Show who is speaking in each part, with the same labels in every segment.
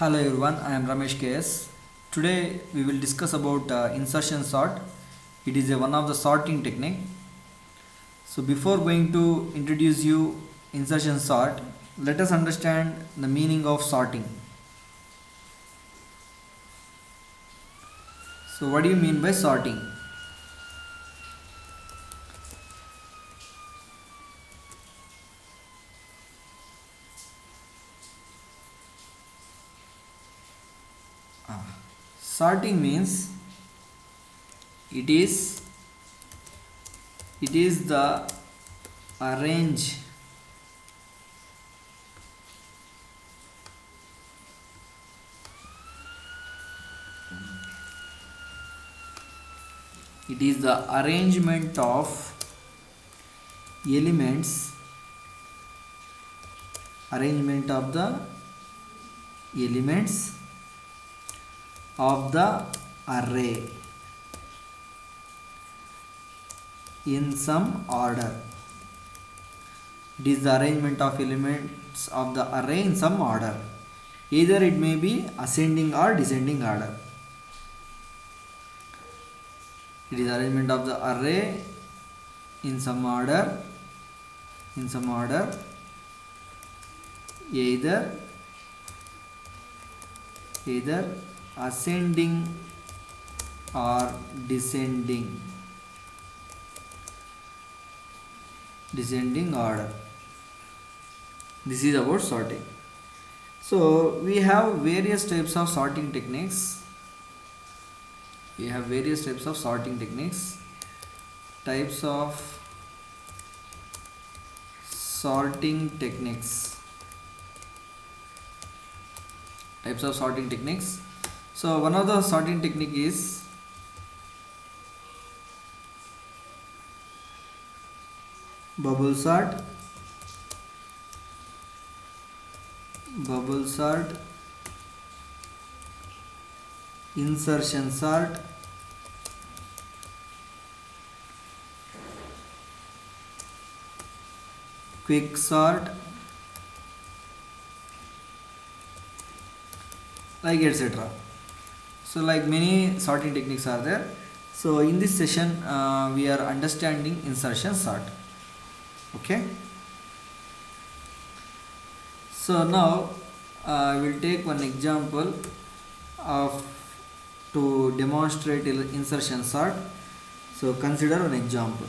Speaker 1: Hello everyone, I am Ramesh KS. Today we will discuss about insertion sort. It is one of the sorting technique. So before going to introduce you insertion sort, let us understand the meaning of sorting. So what do you mean by sorting? Sorting means it is the arrange it is the arrangement of elements of the array in some order. It is the arrangement of elements of the array in some order. Either it may be ascending or descending order. It is arrangement of the array in some order. Either ascending or descending order. This is about sorting. So we have various types of sorting techniques. Types of sorting techniques. So one of the sorting technique is bubble sort, insertion sort, quick sort, like etc. So like many sorting techniques are there. So in this session we are understanding insertion sort. Okay, so now I will take one example of to demonstrate insertion sort. So consider one example.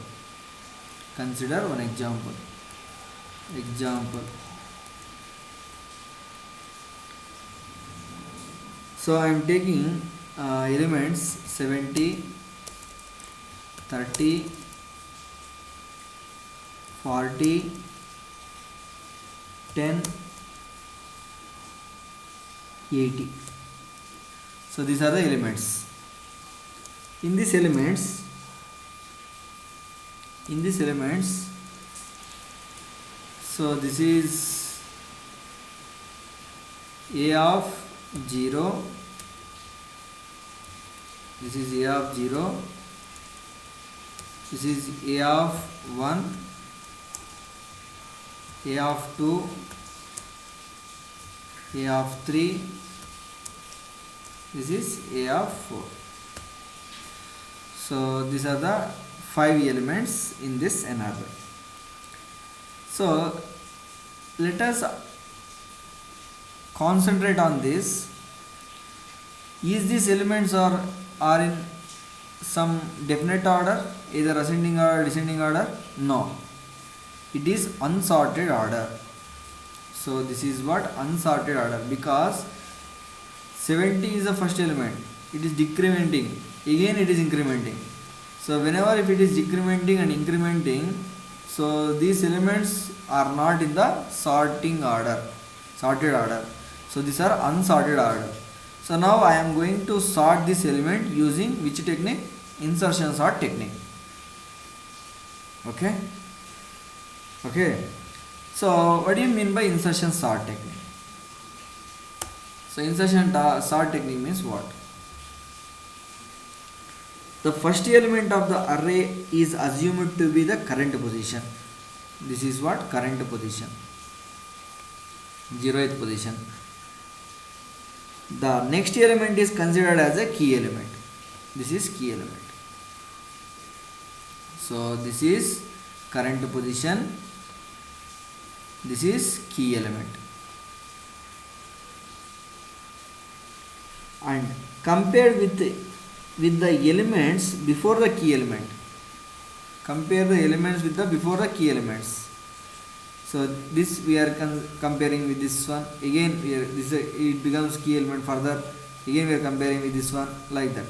Speaker 1: So I am taking elements 70, 30, 40, 10, 80. So these are the elements. In these elements, so this is A of 0, this is A of 0, this is A of 1, A of 2, A of 3, this is A of 4. So these are the 5 elements in this n array. So let us concentrate on this. Is these elements are in some definite order, either ascending or descending order? No, it is unsorted order. So this is what unsorted order, because 70 is the first element, it is decrementing, again it is incrementing. So whenever if it is decrementing and incrementing, so these elements are not in the sorted order. So these are unsorted order. So now I am going to sort this element using which technique? Insertion sort technique. Okay. So what do you mean by insertion sort technique? So insertion sort technique means what? The first element of the array is assumed to be the current position. This is what? Current position. 0th position. the next element is considered as a key element. This is key element. So this is current position, this is key element. And compared with the elements before the key element, compare the elements with the before the key elements. So this we are comparing with this one, again we are, this it becomes key element, further again we are comparing with this one, like that.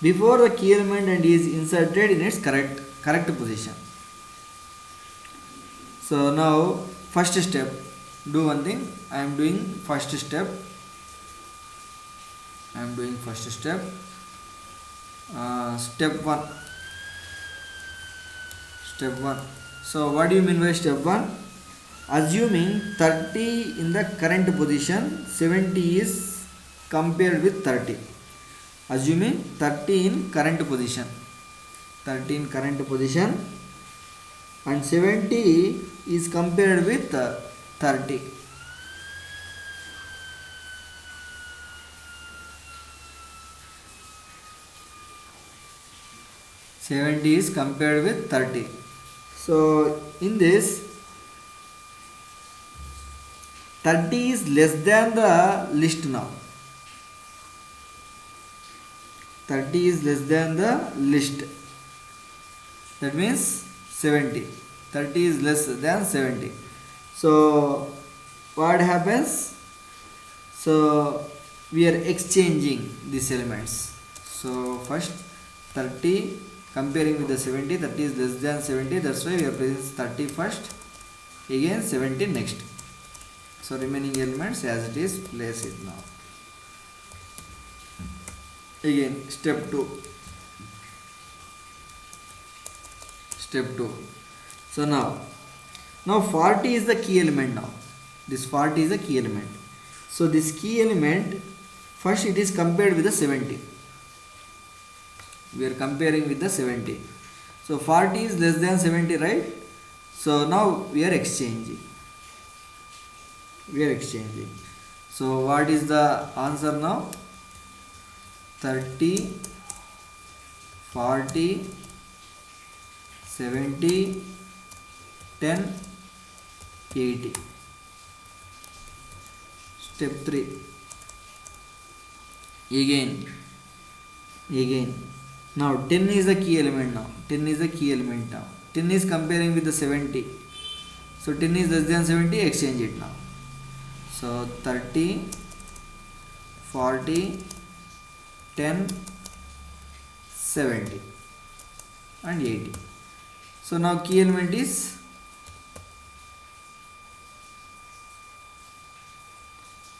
Speaker 1: Before the key element and is inserted in its correct position. So now first step, do one thing, I am doing first step. Step 1. So what do you mean by step 1? Assuming 30 in the current position, 70 is compared with 30. Assuming 30 in current position, and 70 is compared with 30. (70) is compared with 30. So in this, 30 is less than the list now. 30 is less than the list. That means 70. 30 is less than 70. So what happens? So we are exchanging these elements. So first 30 comparing with the 70, 30 is less than 70, that's why we are placing 30 first, again 70 next. So remaining elements as it is, place it now. Again step 2. So now 40 is the key element now. This 40 is the key element. So this key element, first it is compared with the 70. We are comparing with the 70. So 40 is less than 70, right? So now we are exchanging. So what is the answer now? 30, 40, 70, 10, 80. Step 3. Again. Now 10 is the key element now. 10 is comparing with the 70. So 10 is less than 70, exchange it now. So 30, 40, 10, 70 and 80. So now key element is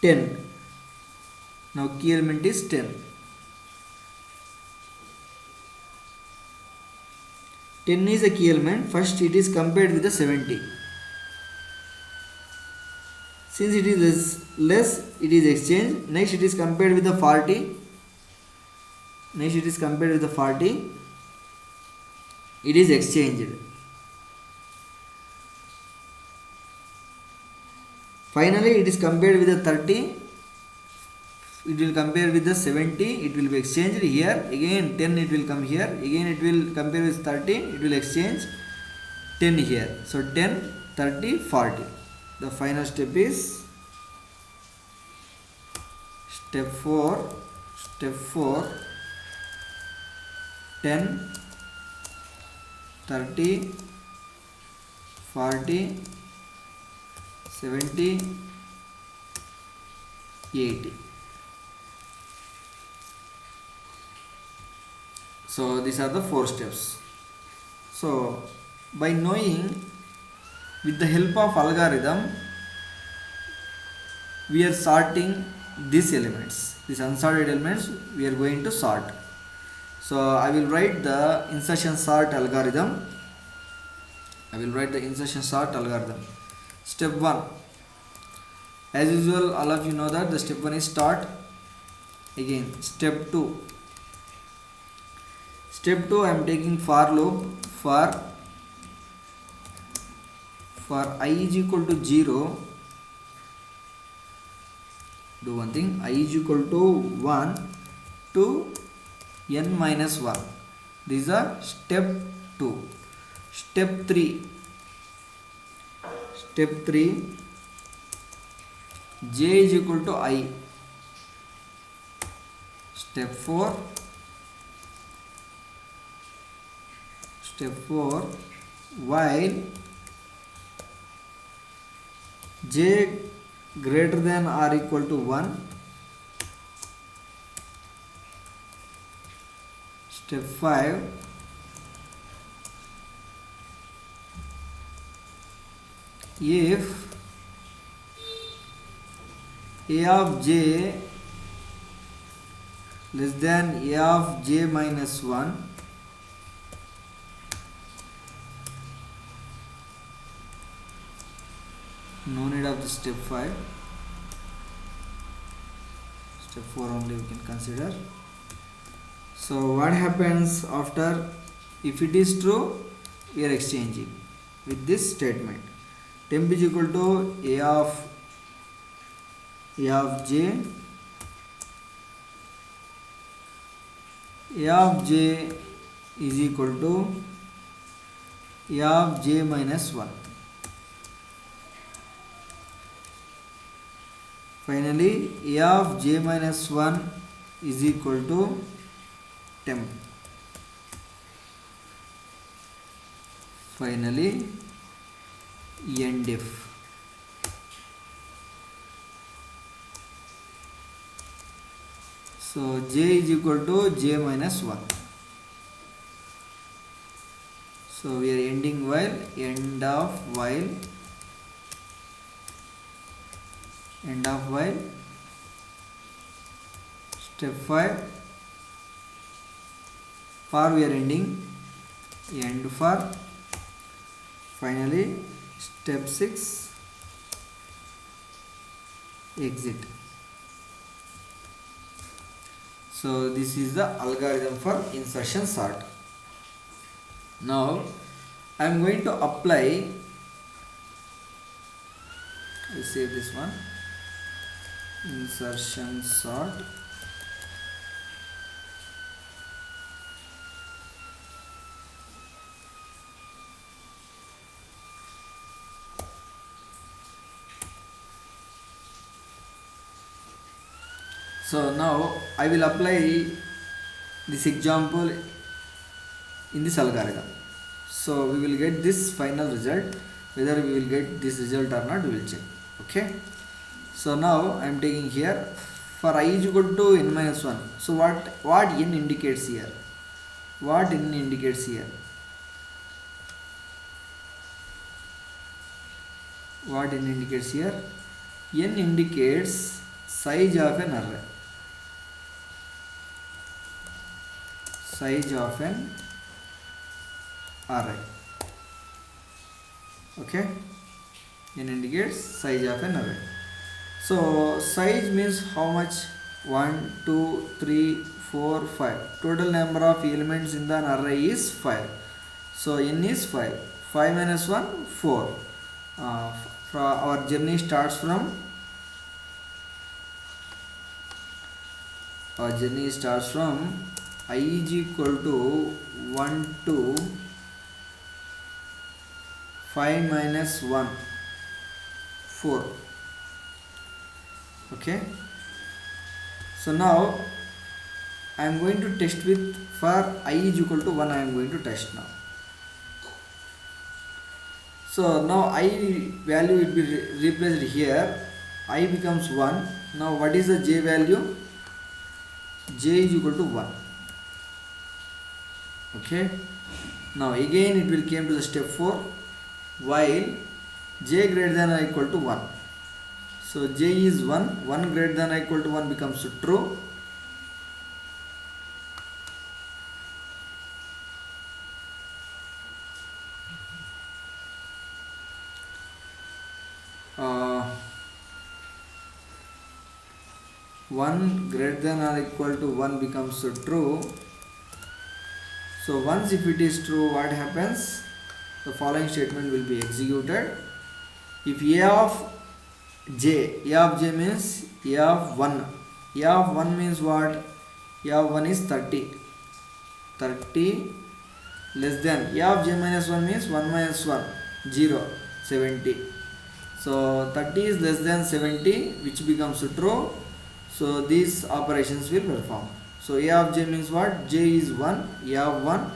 Speaker 1: 10. Now key element is 10. 10 is a key element. First it is compared with the 70. Since it is less, it is exchanged. Next it is compared with the 40. It is exchanged. Finally it is compared with the 30. It will compare with the 70, it will be exchanged here. Again 10 it will come here. Again it will compare with 30, it will exchange 10 here. So 10, 30, 40. The final step is step 4. 10, 30, 40, 70, 80. So these are the 4 steps. So by knowing, with the help of algorithm, we are sorting these elements, these unsorted elements we are going to sort. So I will write the insertion sort algorithm. Step 1. As usual, all of you know that the step 1 is start. Again step 2. I am taking for loop for I is equal to 0 do one thing. I is equal to 1 to n minus 1. This is a step 2. Step 3. Step 3, j is equal to I. Step 4. Step 4, while j greater than or equal to 1. Step 5, if a of j less than a of j minus 1, no need of the step 5. Step 4 only we can consider. So what happens after? If it is true, we are exchanging with this statement. Temp is equal to a of j. A of j is equal to a of j minus 1. Finally, a of j minus 1 is equal to temp. Finally, end if. So j is equal to j minus 1. So we are ending while, end of while, end of while. Step 5, for we are ending, end for. Finally, step 6, exit. So this is the algorithm for insertion sort. Now I am going to apply, I save this one, insertion sort. So now I will apply this example in this algorithm. So we will get this final result. Whether we will get this result or not, we will check. Okay. So now I am taking here for I is equal to n minus 1. So what n indicates here? What n indicates here? What n indicates here? N indicates size of an array. Size of an array. Okay. N indicates size of an array. So size means how much? 1, 2, 3, 4, 5. Total number of elements in the array is 5. So n is 5. 5 minus 1, 4. Our journey starts from I is equal to 1 to 5 minus 1, 4. Okay. So now I am going to test with, for I is equal to 1 I am going to test now. So now I value will be replaced here. I becomes 1. Now what is the j value? J is equal to 1. Okay. Now again it will came to the step 4, while j greater than or equal to 1. So j is 1. 1 greater than or equal to 1 becomes true. One greater than or equal to 1 becomes true. So once if it is true, what happens? The following statement will be executed. If a of j. A of j means A of 1. A of 1 means what? A of 1 is 30. 30 less than A of j minus 1 means 1 minus 1, 0, 70. So 30 is less than 70, which becomes true. So these operations will perform. So A of j means what? J is 1, A of 1.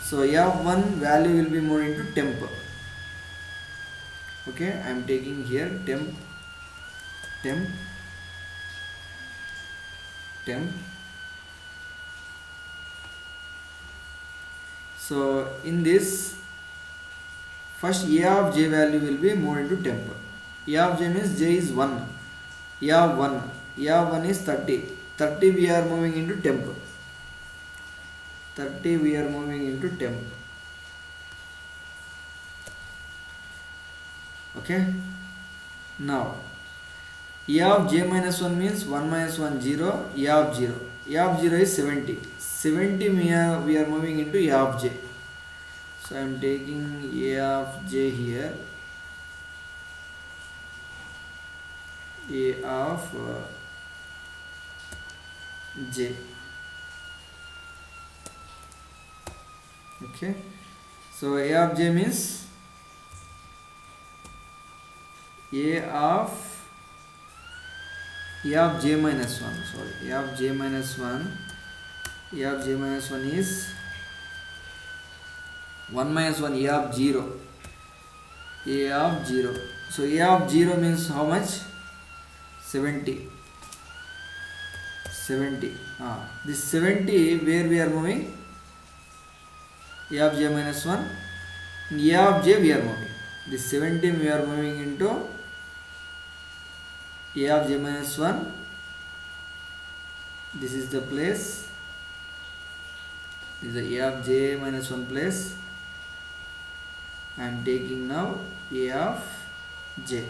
Speaker 1: So A of 1 value will be moved into temp. Okay, I am taking here temp, temp, temp. So in this, first A of j value will be moved into temp. A of j means j is 1, A of 1, A of 1 is 30. 30 we are moving into temp. 30 we are moving into temp. Okay. Now A of j minus 1 means 1 minus 1, 0, A of 0. A of 0 is 70. 70 we are moving into A of j. So I am taking A of j here. A of j. Okay. So A of j means A of j minus 1. Sorry, A of j minus 1. A of j minus 1 is 1 minus 1, A of 0. A of 0. So A of 0 means how much? 70. 70. This 70 where we are moving? A of j minus 1. In A of j we are moving. This 70 we are moving into A of j minus 1. This is the place. This is the A of j minus 1 place. I am taking now A of j.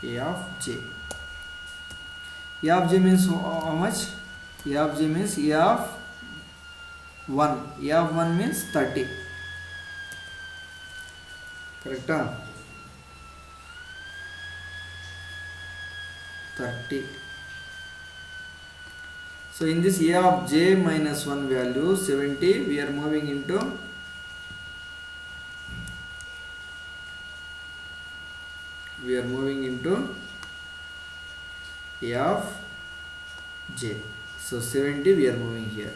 Speaker 1: A of j. A of j means how much? A of j means A of 1. A of 1 means 30. Correct? 30. So in this A of j minus 1 value 70, we are moving into A of j. So 70 we are moving here.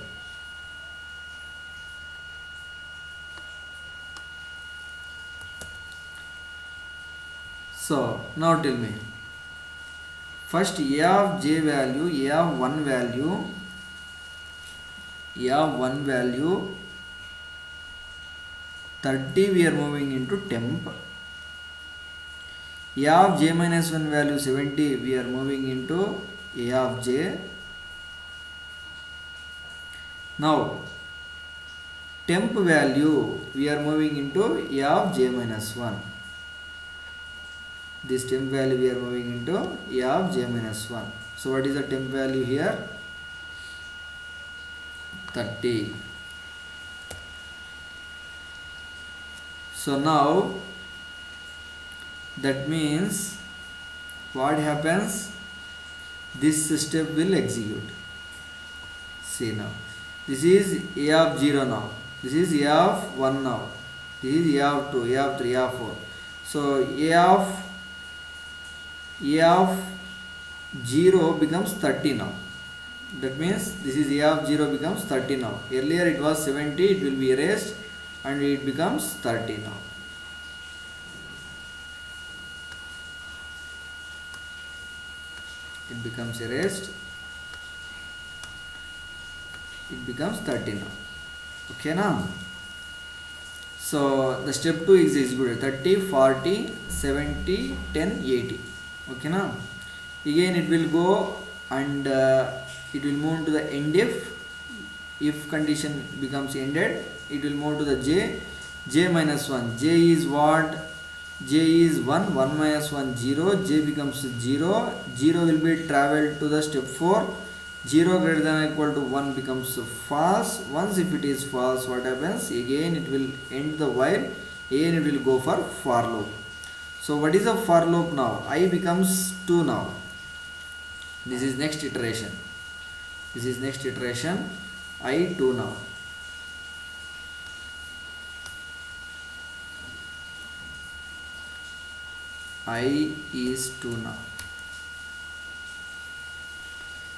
Speaker 1: So now tell me, first A of j value, A of 1 value, A of 1 value 30 we are moving into temp. A of j minus 1 value 70 we are moving into A of j. Now temp value we are moving into A of j minus 1. This temp value we are moving into A of j minus 1. So what is the temp value here? 30. So now that means what happens? This step will execute. See now. This is A of 0 now. This is A of 1 now. This is A of 2, A of 3, A of 4. So A of 0 becomes 30 now. That means this is A of 0 becomes 30 now. Earlier it was 70, it will be erased and it becomes 30 now. It becomes erased. It becomes 30 now. Okay now. So the step 2 is executed. 30, 40, 70, 10, 80. Okay now. Again it will go and it will move to the end if condition becomes ended. It will move to the j minus 1. J is what? J is 1, 1 minus 1, 0, j becomes 0, 0 will be travelled to the step 4, 0 greater than or equal to 1 becomes false. Once if it is false, what happens? Again it will end the while, again it will go for loop. So what is the for loop now? I becomes 2 now. This is next iteration. This is next iteration. I 2 now. I is 2 now.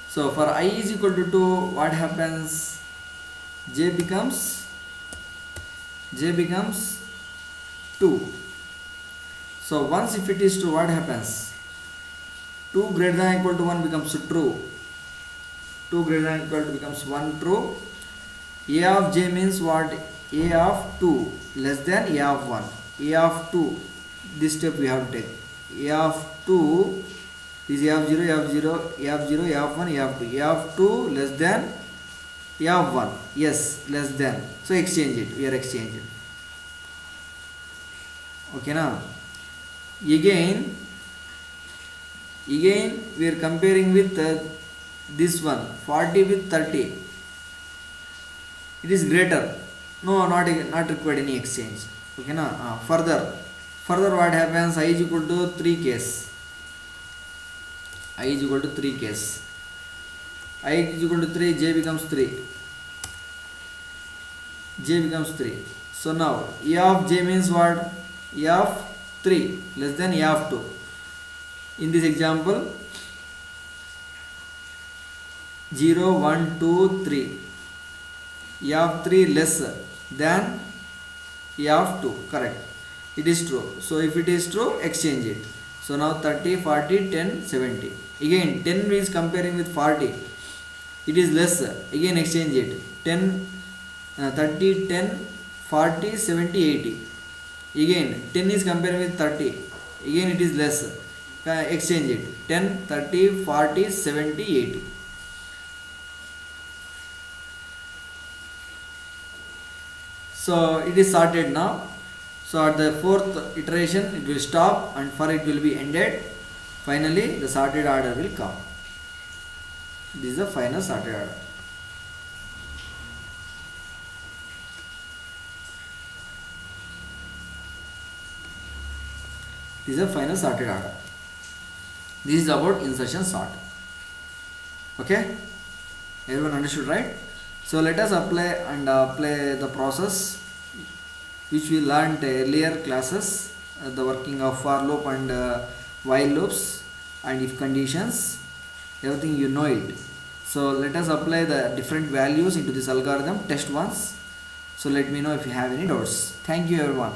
Speaker 1: So for I is equal to 2, what happens? J becomes 2. So once if it is true, what happens? 2 greater than equal to 1 becomes true. 2 greater than equal to becomes 1 true. A of j means what? A of 2 less than A of 1. A of 2, this step we have to take. A of 2 is A of 0, A of 0, A of 0, A of 1, A of 2. A of 2 less than A of 1. Yes, less than. So exchange it. We are exchanging. Okay now. Again we are comparing with this one, 40 with 30. It is greater. No, not required any exchange. Okay na. Further what happens? I is equal to 3 case. I is equal to 3 case. I is equal to 3, j becomes 3. J becomes 3. So now A of j means what? A of 3 less than A of 2. In this example, 0, 1, 2, 3. A of 3 less than A of 2. Correct. It is true. So if it is true, exchange it. So now 30, 40, 10, 70. Again 10 is comparing with 40. It is less. Again exchange it. 10, 30, 10, 40, 70, 80. Again 10 is comparing with 30. Again it is less. Exchange it. 10, 30, 40, 70, 80. So it is sorted now. So at the fourth iteration it will stop and for it will be ended. Finally the sorted order will come. This is the final sorted order. This is the final sorted order. This is about insertion sort. Okay, everyone understood, right? So let us apply the process which we learned earlier classes, the working of for loop and while loops and if conditions, everything you know it. So let us apply the different values into this algorithm, test once. So let me know if you have any doubts. Thank you everyone.